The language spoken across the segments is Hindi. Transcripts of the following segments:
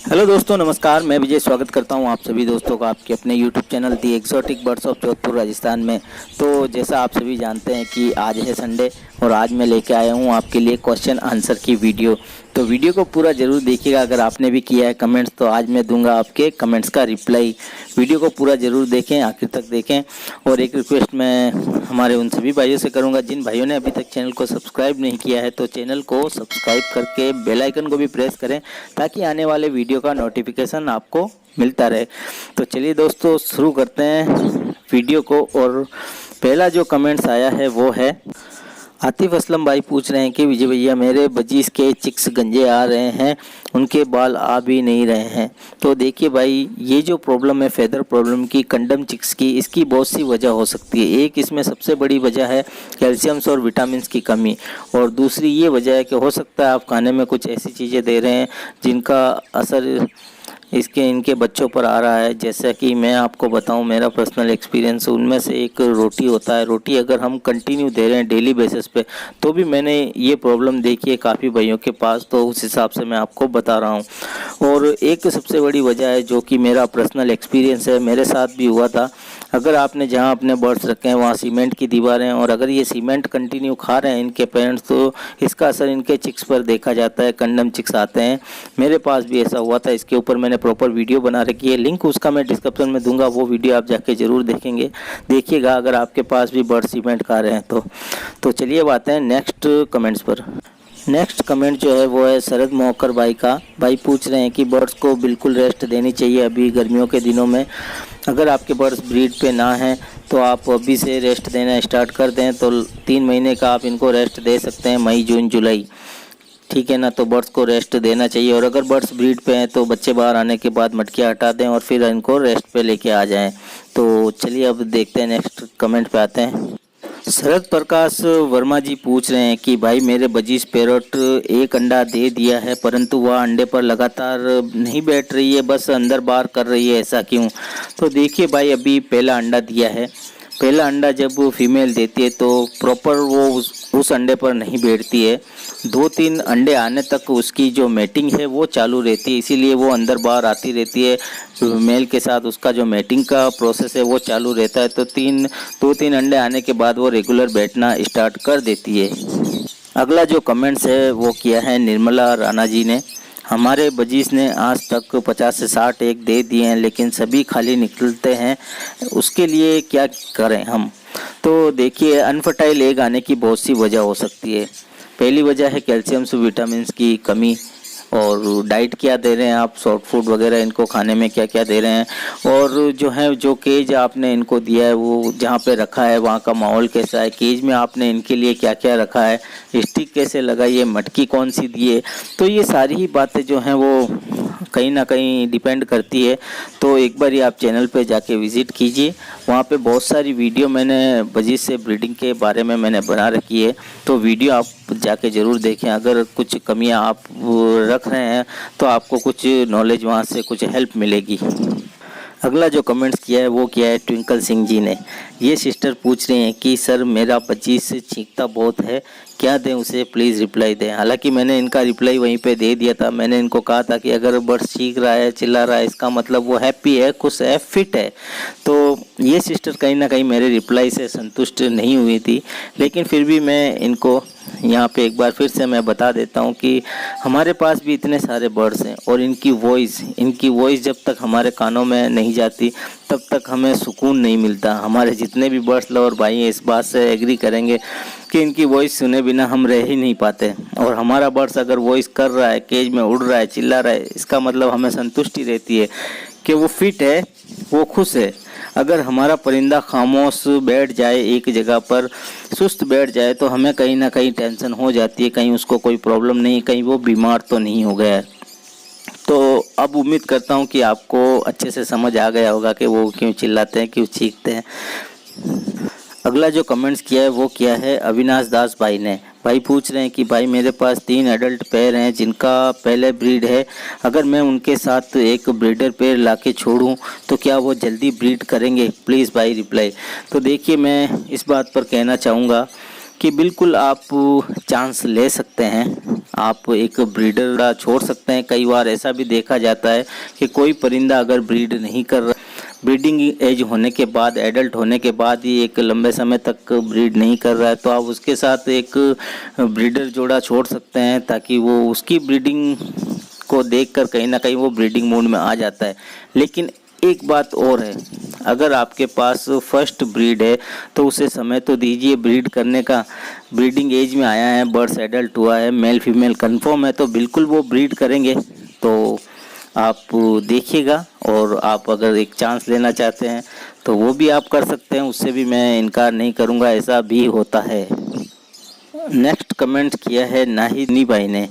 हेलो दोस्तों, नमस्कार। मैं विजय स्वागत करता हूं आप सभी दोस्तों का आपके अपने YouTube channel the exotic birds of Jodhpur Rajasthan में। तो जैसा आप सभी जानते हैं कि आज है संडे और आज मैं लेके आया हूं आपके लिए क्वेश्चन आंसर की वीडियो। तो वीडियो को पूरा ज़रूर देखिएगा। अगर आपने भी किया है कमेंट्स तो आज मैं दूंगा आपके कमेंट्स का रिप्लाई। वीडियो को पूरा ज़रूर देखें, आखिर तक देखें। और एक रिक्वेस्ट मैं हमारे उन सभी भाइयों से करूंगा जिन भाइयों ने अभी तक चैनल को सब्सक्राइब नहीं किया है तो चैनल को सब्सक्राइब करके बेल आइकन को भी प्रेस करें ताकि आने वाले वीडियो का नोटिफिकेशन आपको मिलता रहे। तो चलिए दोस्तों, शुरू करते हैं वीडियो को। और पहला जो कमेंट्स आया है वो है आतिफ असलम भाई पूछ रहे हैं कि विजय भैया मेरे बजीज के चिक्स गंजे आ रहे हैं, उनके बाल आ भी नहीं रहे हैं। तो देखिए भाई, ये जो प्रॉब्लम है फेदर प्रॉब्लम की, कंडम चिक्स की, इसकी बहुत सी वजह हो सकती है। एक इसमें सबसे बड़ी वजह है कैल्शियम्स और विटामिन्स की कमी, और दूसरी ये वजह है कि हो सकता है आप खाने में कुछ ऐसी चीज़ें दे रहे हैं जिनका असर इनके बच्चों पर आ रहा है। जैसा कि मैं आपको बताऊं, मेरा पर्सनल एक्सपीरियंस, उनमें से एक रोटी होता है। रोटी अगर हम कंटिन्यू दे रहे हैं डेली बेसिस पे तो भी मैंने ये प्रॉब्लम देखी है काफ़ी भाइयों के पास, तो उस हिसाब से मैं आपको बता रहा हूं। और एक सबसे बड़ी वजह है जो कि मेरा पर्सनल एक्सपीरियंस है, मेरे साथ भी हुआ था। अगर आपने जहाँ अपने बर्ड्स रखे हैं वहाँ सीमेंट की दीवारें, और अगर ये सीमेंट कंटिन्यू खा रहे हैं इनके पेरेंट्स, तो इसका असर इनके चिक्स पर देखा जाता है, कंडम चिक्स आते हैं। मेरे पास भी ऐसा हुआ था। इसके ऊपर मैंने प्रॉपर वीडियो बना रखी है, लिंक उसका मैं डिस्क्रिप्शन में दूंगा, वो वीडियो आप जाके ज़रूर देखिएगा अगर आपके पास भी बर्ड सीमेंट खा रहे हैं तो चलिए अब आते हैं नेक्स्ट कमेंट्स पर। नेक्स्ट कमेंट जो है वो है शरद मोहकर भाई का। भाई पूछ रहे हैं कि बर्ड्स को बिल्कुल रेस्ट देनी चाहिए अभी गर्मियों के दिनों में। अगर आपके बर्ड्स ब्रीड पे ना हैं तो आप अभी से रेस्ट देना स्टार्ट कर दें, तो 3 महीने का आप इनको रेस्ट दे सकते हैं, मई जून जुलाई, ठीक है ना। तो बर्ड्स को रेस्ट देना चाहिए। और अगर बर्ड्स ब्रीड पे हैं तो बच्चे बाहर आने के बाद मटकियाँ हटा दें और फिर इनको रेस्ट पे लेके आ जाएं। तो चलिए अब देखते हैं, नेक्स्ट कमेंट पे आते हैं। शरद प्रकाश वर्मा जी पूछ रहे हैं कि भाई मेरे बजीज पैरोट एक अंडा दे दिया है परंतु वह अंडे पर लगातार नहीं बैठ रही है, बस अंदर बाहर कर रही है, ऐसा क्यों? तो देखिए भाई, अभी पहला अंडा दिया है। पहला अंडा जब फीमेल देती है तो प्रॉपर वो उस अंडे पर नहीं बैठती है। 2-3 अंडे आने तक उसकी जो मैटिंग है वो चालू रहती है, इसीलिए वो अंदर बाहर आती रहती है। मेल के साथ उसका जो मैटिंग का प्रोसेस है वो चालू रहता है। तो 2-3 अंडे आने के बाद वो रेगुलर बैठना स्टार्ट कर देती है। अगला जो कमेंट्स है वो किया है निर्मला राणा जी ने। हमारे बजीज ने आज तक 50 से 60 एग दे दिए हैं लेकिन सभी खाली निकलते हैं, उसके लिए क्या करें हम? तो देखिए, अनफर्टाइल एग आने की बहुत सी वजह हो सकती है। पहली वजह है कैल्शियम्स विटामिन्स की कमी। और डाइट क्या दे रहे हैं आप, सॉफ्ट फूड वगैरह इनको खाने में क्या क्या दे रहे हैं, और जो केज आपने इनको दिया है वो जहाँ पे रखा है वहाँ का माहौल कैसा है, केज में आपने इनके लिए क्या क्या रखा है, स्टिक कैसे लगाई है, मटकी कौन सी दी है। तो ये सारी ही बातें जो हैं वो कहीं ना कहीं डिपेंड करती है। तो एक बार ही आप चैनल पे जाके विज़िट कीजिए, वहाँ पे बहुत सारी वीडियो मैंने बजीज से ब्रीडिंग के बारे में मैंने बना रखी है, तो वीडियो आप जाके ज़रूर देखें। अगर कुछ कमियां आप रख रहे हैं तो आपको कुछ नॉलेज वहाँ से कुछ हेल्प मिलेगी। अगला जो कमेंट्स किया है वो किया है ट्विंकल सिंह जी ने। ये सिस्टर पूछ रहे हैं कि सर मेरा बजीज से चीखता बहुत है, क्या दें उसे, प्लीज़ रिप्लाई दें। हालांकि मैंने इनका रिप्लाई वहीं पे दे दिया था। मैंने इनको कहा था कि अगर बर्ड चीख रहा है, चिल्ला रहा है, इसका मतलब वो हैप्पी है, खुश है, फिट है। तो ये सिस्टर कहीं ना कहीं मेरे रिप्लाई से संतुष्ट नहीं हुई थी, लेकिन फिर भी मैं इनको यहाँ पे एक बार फिर से मैं बता देता हूँ कि हमारे पास भी इतने सारे बर्ड्स हैं और इनकी वॉइस जब तक हमारे कानों में नहीं जाती तब तक हमें सुकून नहीं मिलता। हमारे जितने भी बर्ड्स लवर भाई हैं इस बात से एग्री करेंगे कि इनकी वॉइस सुने बिना हम रह ही नहीं पाते। और हमारा बर्ड्स अगर वॉइस कर रहा है, केज में उड़ रहा है, चिल्ला रहा है, इसका मतलब हमें संतुष्टि रहती है कि वो फिट है, वो खुश है। अगर हमारा परिंदा खामोश बैठ जाए, एक जगह पर सुस्त बैठ जाए, तो हमें कहीं ना कहीं टेंशन हो जाती है, कहीं उसको कोई प्रॉब्लम नहीं, कहीं वो बीमार तो नहीं हो गया है। तो अब उम्मीद करता हूँ कि आपको अच्छे से समझ आ गया होगा कि वो क्यों चिल्लाते हैं, क्यों चीखते हैं। अगला जो कमेंट्स किया है वो किया है अविनाश दास भाई ने। भाई पूछ रहे हैं कि भाई मेरे पास 3 एडल्ट पेयर हैं जिनका पहले ब्रीड है, अगर मैं उनके साथ एक ब्रीडर पेयर लाके छोड़ूं तो क्या वो जल्दी ब्रीड करेंगे, प्लीज़ भाई रिप्लाई। तो देखिए, मैं इस बात पर कहना चाहूँगा कि बिल्कुल आप चांस ले सकते हैं। आप एक ब्रीडर छोड़ सकते हैं। कई बार ऐसा भी देखा जाता है कि कोई परिंदा अगर ब्रीड नहीं कर रहा, ब्रीडिंग एज होने के बाद, एडल्ट होने के बाद ही एक लंबे समय तक ब्रीड नहीं कर रहा है, तो आप उसके साथ एक ब्रीडर जोड़ा छोड़ सकते हैं, ताकि वो उसकी ब्रीडिंग को देखकर कहीं ना कहीं वो ब्रीडिंग मोड में आ जाता है। लेकिन एक बात और है, अगर आपके पास फर्स्ट ब्रीड है तो उसे समय तो दीजिए ब्रीड करने का। ब्रीडिंग एज में आया है, बर्ड्स एडल्ट हुआ है, मेल फीमेल कंफर्म है, तो बिल्कुल वो ब्रीड करेंगे। तो आप देखिएगा, और आप अगर एक चांस लेना चाहते हैं तो वो भी आप कर सकते हैं, उससे भी मैं इनकार नहीं करूँगा, ऐसा भी होता है। नेक्स्ट कमेंट किया है नाहिनी भाई ने।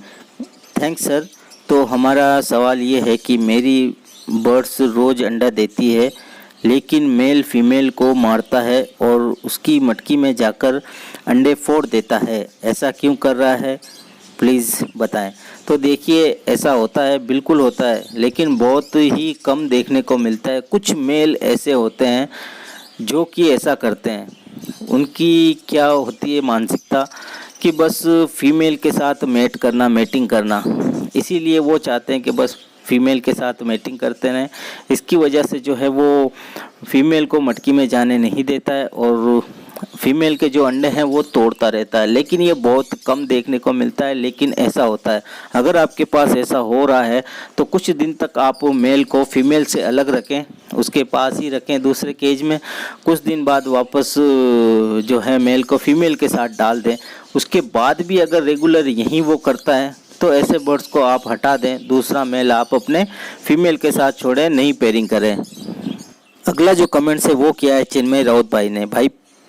Thanks sir. तो हमारा सवाल ये है कि मेरी बर्ड्स रोज़ अंडा देती है, लेकिन मेल फीमेल को मारता है और उसकी मटकी में जाकर अंडे फोड़ देता है, ऐसा क्यों कर रहा है, प्लीज़ बताएं। तो देखिए, ऐसा होता है, बिल्कुल होता है, लेकिन बहुत ही कम देखने को मिलता है। कुछ मेल ऐसे होते हैं जो कि ऐसा करते हैं। उनकी क्या होती है मानसिकता कि बस फीमेल के साथ मेटिंग करना, इसीलिए वो चाहते हैं कि बस फीमेल के साथ मेटिंग करते रहें। इसकी वजह से जो है वो फीमेल को मटकी में जाने नहीं देता है और फीमेल के जो अंडे हैं वो तोड़ता रहता है। लेकिन ये बहुत कम देखने को मिलता है, लेकिन ऐसा होता है। अगर आपके पास ऐसा हो रहा है तो कुछ दिन तक आप मेल को फीमेल से अलग रखें, उसके पास ही रखें दूसरे केज में। कुछ दिन बाद वापस जो है मेल को फीमेल के साथ डाल दें। उसके बाद भी अगर रेगुलर यही वो करता है तो ऐसे बर्ड्स को आप हटा दें, दूसरा मेल आप अपने फीमेल के साथ छोड़ें, नई पेयरिंग करें। अगला जो कमेंट्स है वो किया है चिन्मय राउत भाई ने।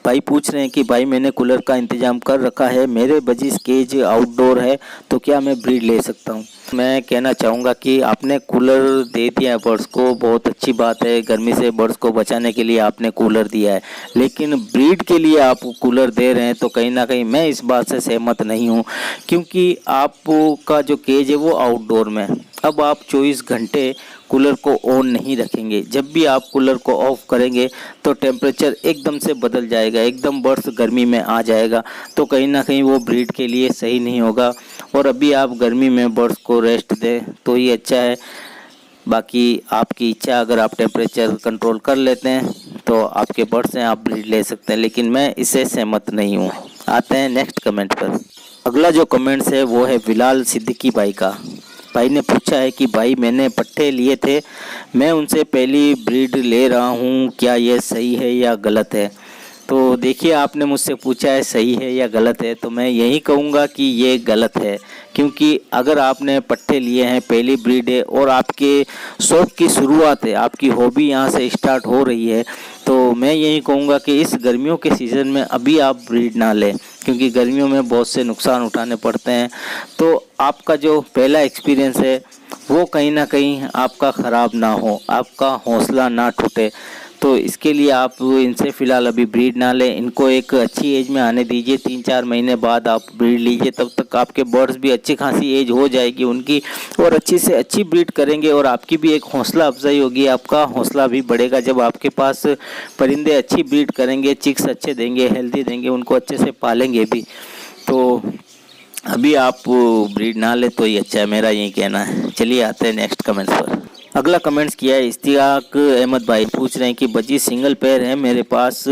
भाई पूछ रहे हैं कि भाई मैंने कूलर का इंतज़ाम कर रखा है, मेरे बजीज केज आउटडोर है, तो क्या मैं ब्रीड ले सकता हूँ। मैं कहना चाहूँगा कि आपने कूलर दे दिया है बर्ड्स को, बहुत अच्छी बात है, गर्मी से बर्ड्स को बचाने के लिए आपने कूलर दिया है, लेकिन ब्रीड के लिए आप कूलर दे रहे हैं तो कहीं ना कहीं मैं इस बात से सहमत नहीं हूँ, क्योंकि आपका जो केज है वो आउटडोर में। अब आप 24 घंटे कूलर को ऑन नहीं रखेंगे। जब भी आप कूलर को ऑफ करेंगे तो टेम्परेचर एकदम से बदल जाएगा, एकदम बर्ड्स गर्मी में आ जाएगा, तो कहीं ना कहीं वो ब्रीड के लिए सही नहीं होगा। और अभी आप गर्मी में बर्ड्स को रेस्ट दें तो ही अच्छा है। बाकी आपकी इच्छा, अगर आप टेम्परेचर कंट्रोल कर लेते हैं तो आपके बर्ड्स हैं, आप ब्रीड ले सकते हैं, लेकिन मैं इससे सहमत नहीं हूँ। आते हैं नेक्स्ट कमेंट पर। अगला जो कमेंट्स है वो है बिलाल सिद्दीकी भाई का। भाई ने पूछा है कि भाई मैंने पट्टे लिए थे, मैं उनसे पहली ब्रीड ले रहा हूँ, क्या ये सही है या गलत है। तो देखिए, आपने मुझसे पूछा है सही है या गलत है, तो मैं यही कहूँगा कि ये गलत है, क्योंकि अगर आपने पट्टे लिए हैं, पहली ब्रीड है और आपके शौक़ की शुरुआत है, आपकी हॉबी यहाँ से स्टार्ट हो रही है, तो मैं यही कहूँगा कि इस गर्मियों के सीज़न में अभी आप ब्रीड ना लें, क्योंकि गर्मियों में बहुत से नुकसान उठाने पड़ते हैं। तो आपका जो पहला एक्सपीरियंस है वो कहीं ना कहीं आपका ख़राब ना हो, आपका हौसला ना टूटे, तो इसके लिए आप इनसे फ़िलहाल अभी ब्रीड ना लें। इनको एक अच्छी एज में आने दीजिए, 3-4 महीने बाद आप ब्रीड लीजिए, तब तक आपके बर्ड्स भी अच्छी खासी एज हो जाएगी उनकी, और अच्छी से अच्छी ब्रीड करेंगे और आपकी भी एक हौसला अफजाई होगी, आपका हौसला भी बढ़ेगा। जब आपके पास परिंदे अच्छी ब्रीड करेंगे, चिक्स अच्छे देंगे, हेल्दी देंगे, उनको अच्छे से पालेंगे भी, तो अभी आप ब्रीड ना ले तो ही अच्छा है, मेरा यही कहना है। चलिए आते हैं नेक्स्ट कमेंट्स पर। अगला कमेंट्स किया है इश्तियाक अहमद भाई। पूछ रहे हैं कि बजी सिंगल पेयर है मेरे पास,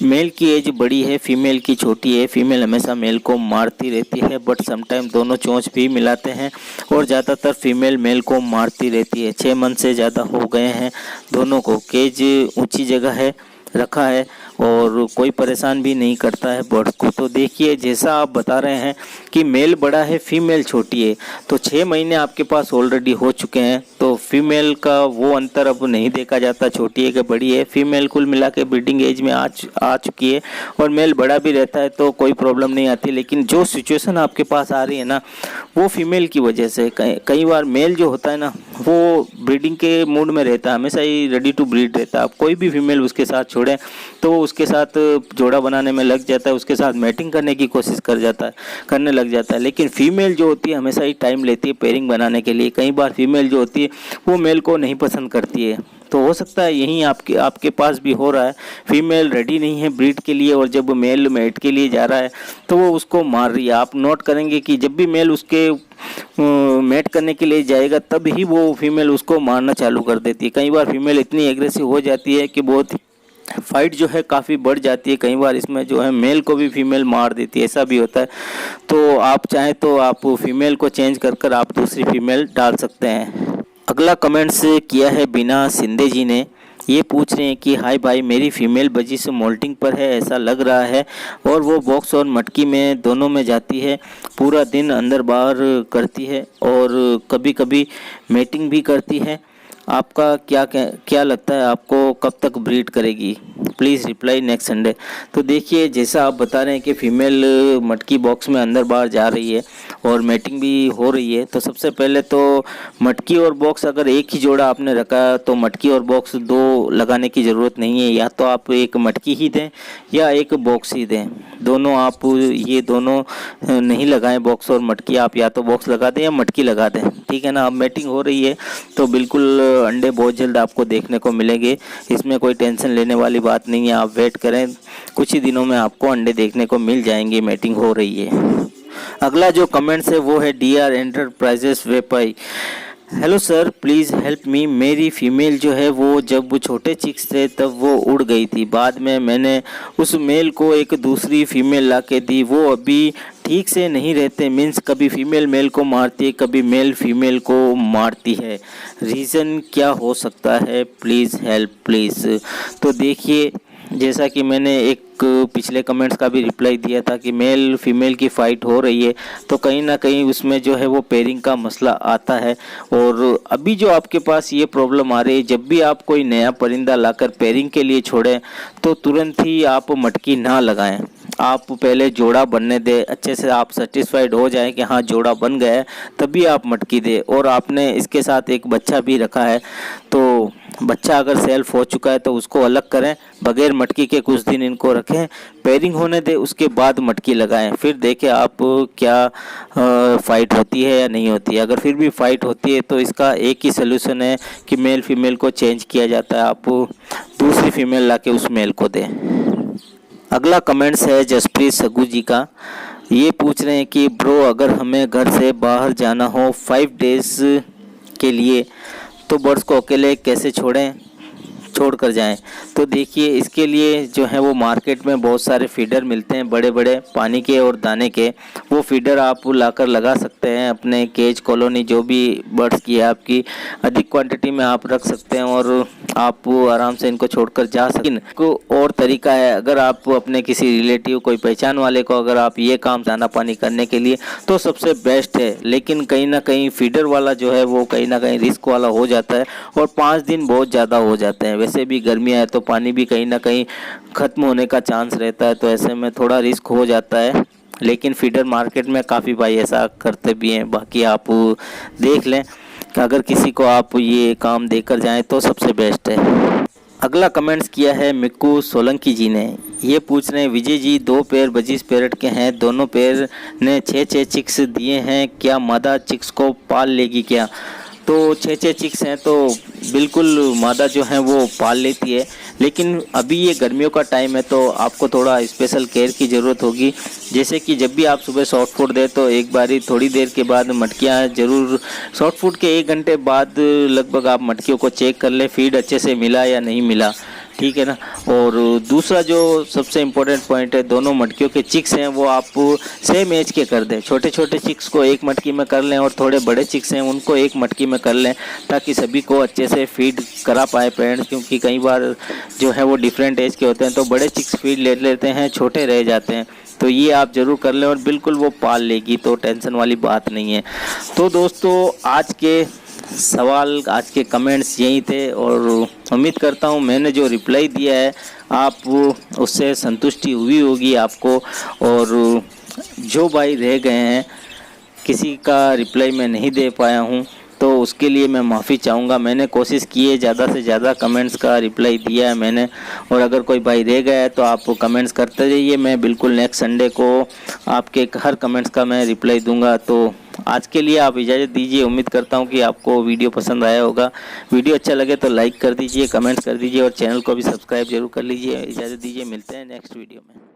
मेल की एज बड़ी है, फीमेल की छोटी है, फीमेल हमेशा मेल को मारती रहती है, बट समटाइम दोनों चोंच भी मिलाते हैं और ज़्यादातर फीमेल मेल को मारती रहती है। 6 मंथ से ज़्यादा हो गए हैं दोनों को, केज ऊंची जगह है रखा है और कोई परेशान भी नहीं करता है बर्ड्स को। तो देखिए, जैसा आप बता रहे हैं कि मेल बड़ा है, फीमेल छोटी है, तो 6 महीने आपके पास ऑलरेडी हो चुके हैं, तो फीमेल का वो अंतर अब नहीं देखा जाता, छोटी है कि बड़ी है। फीमेल कुल मिला के ब्रीडिंग एज में आ चुकी है और मेल बड़ा भी रहता है तो कोई प्रॉब्लम नहीं आती। लेकिन जो सिचुएशन आपके पास आ रही है ना, वो फीमेल की वजह से। कई बार मेल जो होता है ना, वो ब्रीडिंग के मूड में रहता है, हमेशा ही रेडी टू ब्रीड रहता है। आप कोई भी फीमेल उसके साथ छोड़ें तो उसके साथ जोड़ा बनाने में लग जाता है, उसके साथ मैटिंग करने की कोशिश करने लग जाता है। लेकिन फीमेल जो होती है हमेशा ही टाइम लेती है पेयरिंग बनाने के लिए। कई बार फीमेल जो होती है वो मेल को नहीं पसंद करती है, तो हो सकता है यहीं आपके पास भी हो रहा है। फीमेल रेडी नहीं है ब्रीड के लिए और जब मेल मेट के लिए जा रहा है तो वो उसको मार रही है। आप नोट करेंगे कि जब भी मेल उसके मेट करने के लिए जाएगा तब ही वो फीमेल उसको मारना चालू कर देती है। कई बार फीमेल इतनी एग्रेसिव हो जाती है कि बहुत फाइट जो है काफ़ी बढ़ जाती है। कई बार इसमें जो है मेल को भी फीमेल मार देती है, ऐसा भी होता है। तो आप चाहें तो आप फीमेल को चेंज कर आप दूसरी फीमेल डाल सकते हैं। अगला कमेंट्स किया है बीना सिंधे जी ने। ये पूछ रहे हैं कि हाय भाई, मेरी फीमेल बजिस मोल्टिंग पर है ऐसा लग रहा है और वो बॉक्स और मटकी में दोनों में जाती है, पूरा दिन अंदर बाहर करती है और कभी कभी मेटिंग भी करती है। आपका क्या लगता है आपको कब तक ब्रीड करेगी? Please reply next Sunday. तो देखिए, जैसा आप बता रहे हैं कि फ़ीमेल मटकी बॉक्स में अंदर बाहर जा रही है और मैटिंग भी हो रही है, तो सबसे पहले तो मटकी और बॉक्स अगर एक ही जोड़ा आपने रखा तो मटकी और बॉक्स दो लगाने की ज़रूरत नहीं है। या तो आप एक मटकी ही दें या एक बॉक्स ही दें, दोनों आप ये दोनों नहीं लगाएं बॉक्स और मटकी। आप या तो बॉक्स लगा दें या मटकी लगा दें, ठीक है ना। अब मैटिंग हो रही है तो बिल्कुल अंडे बहुत जल्द आपको देखने को मिलेंगे, इसमें कोई टेंशन लेने वाली बात नहीं है। आप वेट करें, कुछ ही दिनों में आपको अंडे देखने को मिल जाएंगे। मैटिंग हो रही है। अगला जो कमेंट्स है वो है DR एंटरप्राइजेस वेपाई। Hello sir, please help me. मेरी फीमेल जो है वो जब छोटे चिक्स थे तब वो उड़ गई थी, बाद में मैंने उस मेल को एक दूसरी फीमेल ला के दी। वो अभी ठीक से नहीं रहते, मीन्स कभी फीमेल मेल को मारती है, कभी मेल फीमेल को मारती है। रीज़न क्या हो सकता है? Please help please. तो देखिए, जैसा कि मैंने एक पिछले कमेंट्स का भी रिप्लाई दिया था कि मेल फीमेल की फ़ाइट हो रही है तो कहीं ना कहीं उसमें जो है वो पेयरिंग का मसला आता है। और अभी जो आपके पास ये प्रॉब्लम आ रही है, जब भी आप कोई नया परिंदा लाकर पेयरिंग के लिए छोड़ें तो तुरंत ही आप मटकी ना लगाएं। आप पहले जोड़ा बनने दें, अच्छे से आप सेटिस्फाइड हो जाएं कि हाँ जोड़ा बन गया है, तभी आप मटकी दें। और आपने इसके साथ एक बच्चा भी रखा है तो बच्चा अगर सेल्फ हो चुका है तो उसको अलग करें, बगैर मटकी के कुछ दिन इनको रखें, पेयरिंग होने दें, उसके बाद मटकी लगाएं। फिर देखें आप क्या फ़ाइट होती है या नहीं होती है। अगर फिर भी फ़ाइट होती है तो इसका एक ही सलूशन है कि मेल फीमेल को चेंज किया जाता है, आप दूसरी फीमेल ला के उस मेल को दें। अगला कमेंट्स है जसप्रीत सगू जी का। ये पूछ रहे हैं कि ब्रो, अगर हमें घर से बाहर जाना हो 5 डेज़ के लिए तो बर्ड्स को अकेले कैसे छोड़ कर जाएं? तो देखिए, इसके लिए जो है वो मार्केट में बहुत सारे फीडर मिलते हैं, बड़े बड़े पानी के और दाने के। वो फीडर आप लाकर लगा सकते हैं अपने केज कॉलोनी, जो भी बर्ड्स की है आपकी, अधिक क्वांटिटी में आप रख सकते हैं और आप आराम से इनको छोड़कर जा सकते हैं। को और तरीका है, अगर आप अपने किसी रिलेटिव, कोई पहचान वाले को अगर आप ये काम दाना पानी करने के लिए तो सबसे बेस्ट है। लेकिन कहीं ना कहीं फीडर वाला जो है वो कहीं ना कहीं रिस्क वाला हो जाता है और 5 दिन बहुत ज़्यादा हो जाते हैं। वैसे भी गर्मियाँ है तो पानी भी कहीं ना कहीं ख़त्म होने का चांस रहता है, तो ऐसे में थोड़ा रिस्क हो जाता है। लेकिन फीडर मार्केट में काफ़ी भाई ऐसा करते भी हैं। बाकी आप देख लें कि अगर किसी को आप ये काम देकर जाएं तो सबसे बेस्ट है। अगला कमेंट्स किया है मिक्कू सोलंकी जी ने। ये पूछ रहे हैं, Vijay ji 2 pair budgies parrot के हैं, दोनों पेयर ने 6-6 चिक्स दिए हैं, क्या मादा चिक्स को पाल लेगी क्या? तो 6-6 चिक्स हैं तो बिल्कुल मादा जो है वो पाल लेती है। लेकिन अभी ये गर्मियों का टाइम है तो आपको थोड़ा स्पेशल केयर की ज़रूरत होगी। जैसे कि जब भी आप सुबह सॉफ्ट फूड दें तो एक बारी थोड़ी देर के बाद मटकियाँ ज़रूर, सॉफ्ट फूड के 1 घंटे बाद लगभग आप मटकियों को चेक कर लें फीड अच्छे से मिला या नहीं मिला, ठीक है ना। और दूसरा जो सबसे इम्पोर्टेंट पॉइंट है, दोनों मटकियों के चिक्स हैं वो आप सेम एज के कर दें। छोटे छोटे चिक्स को एक मटकी में कर लें और थोड़े बड़े चिक्स हैं उनको एक मटकी में कर लें, ताकि सभी को अच्छे से फीड करा पाए पेरेंट्स। क्योंकि कई बार जो है वो डिफरेंट एज के होते हैं तो बड़े चिक्स फीड ले लेते हैं, छोटे रह जाते हैं। तो ये आप ज़रूर कर लें और बिल्कुल वो पाल लेगी, तो टेंशन वाली बात नहीं है। तो दोस्तों, आज के सवाल, आज के कमेंट्स यही थे और उम्मीद करता हूँ मैंने जो रिप्लाई दिया है आप उससे संतुष्टि हुई होगी आपको। और जो भाई रह गए हैं, किसी का रिप्लाई मैं नहीं दे पाया हूँ तो उसके लिए मैं माफ़ी चाहूँगा। मैंने कोशिश की है, ज़्यादा से ज़्यादा कमेंट्स का रिप्लाई दिया है मैंने। और अगर कोई भाई रह गया है तो आप कमेंट्स करते रहिए, मैं बिल्कुल नेक्स्ट संडे को आपके हर कमेंट्स का मैं रिप्लाई दूंगा। तो आज के लिए आप इजाज़त दीजिए। उम्मीद करता हूँ कि आपको वीडियो पसंद आया होगा। वीडियो अच्छा लगे तो लाइक कर दीजिए, कमेंट्स कर दीजिए और चैनल को भी सब्सक्राइब जरूर कर लीजिए। इजाज़त दीजिए, मिलते हैं नेक्स्ट वीडियो में।